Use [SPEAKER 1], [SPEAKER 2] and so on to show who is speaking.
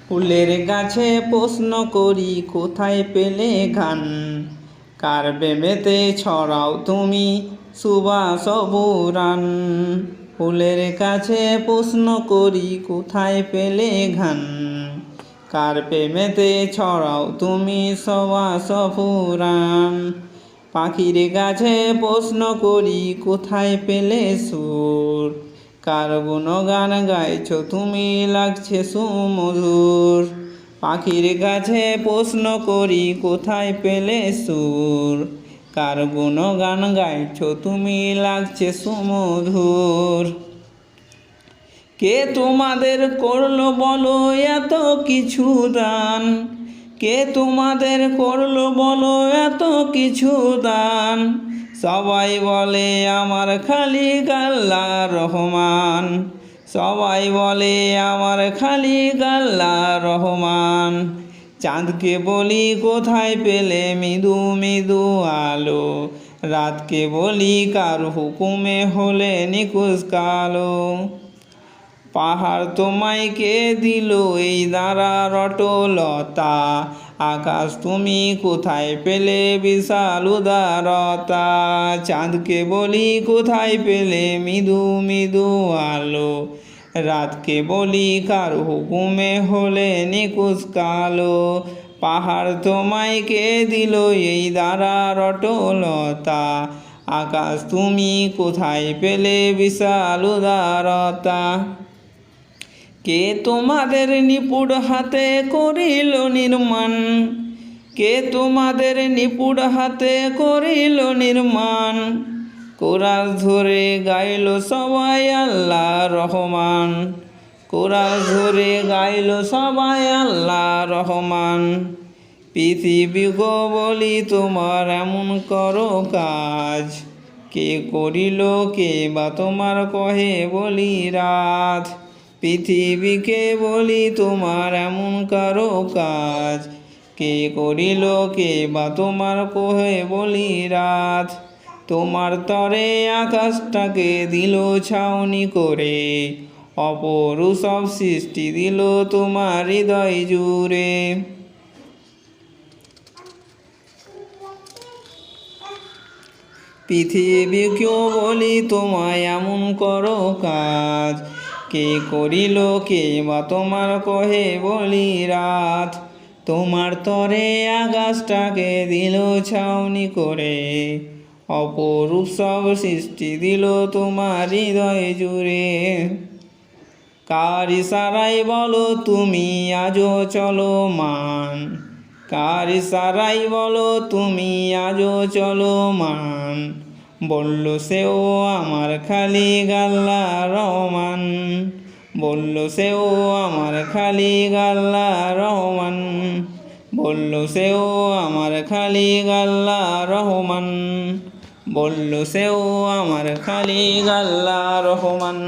[SPEAKER 1] ফুলের গাছে প্রশ্ন করি কোথায় পেলে ঘ্রাণ, কার প্রেমেতে ছড়াও তুমি সুবাস বুরান। ফুলের কাছে প্রশ্ন করি কোথায় পেলে ঘ্রাণ, কার প্রেমেতে ছড়াও তুমি সুবাস ফুরান। পাখির গাছে প্রশ্ন করি কোথায় পেলে সুর, কার গুণগান গাইছ তুমি লাগছে সুমধুর। পাখির কাছে প্রশ্ন করি কোথায় পেলে সুর, কার গুণগান গাইছ তুমি লাগছে সুমধুর। কে তোমাদের করলো বলো এত কিছু দান, কে তোমাদের করলো বলো এত কিছু দান। সবাই বলে আমার খালিক আল্লাহ রহমান, সবাই বলে আমার খালিক আল্লাহ রহমান। চাঁদকে বলি কোথায় পেলে মৃদু মৃদু আলো, রাতকে বলি কার হুকুমে হলে নিকুশ কালো। পাহাড় তোমায় কে দিল এই দাঁড়ার অটলতা, আকাশ তুমি কোথায় পেলে বিশাল উদারতা। চাঁদকে বলি কোথায় পেলে মৃদু মৃদু আলো, রাতকে বলি কার হুকুমে হলে নিকুশ কালো। পাহাড় তোমায় কে দিল এই দাঁড়ার অটলতা, আকাশ তুমি কোথায় পেলে বিশাল উদারতা। কে তোমাদের নিপুণ হাতে করিল নির্মাণ, কে তোমাদের নিপুণ হাতে করিল নির্মাণ। কোরাস ধরে গাইল সবাই আল্লাহ রহমান, কোরাস ধরে গাইল সবাই আল্লাহ রহমান। পৃথিবী গো বলি তোমার এমন করো কাজ, কে করিল কে বা তোমার কহে বলি রাত। পৃথিবীকে বলি তোমার এমন কারো কাজ, কে করিল কে বা তোমার কহে বলি রাত। তোমার তরে আকাশটাকে দিল ছাউনি করে, অপরূপ সব সৃষ্টি দিল তোমার হৃদয় জুড়ে। পৃথিবীকেও বলি তোমায় এমন করো কাজ, কে করিল কে বা তোমার কহে বলি রাত। তোমার তরে আকাশটাকে দিল ছাউনি করে, অপরূপ সব সৃষ্টি দিল তোমার হৃদয় জুড়ে। কার ইশারাই বলো তুমি আজও চলমান, কার ইশারাই বলো তুমি আজও চলমান। বলল সেও আমার খালিক আল্লাহ রহমান, বলল সেও আমার খালিক আল্লাহ রহমান, বলল সেও আমার খালিক আল্লাহ রহমান, বলল সেও আমার খালিক আল্লাহ রহমান।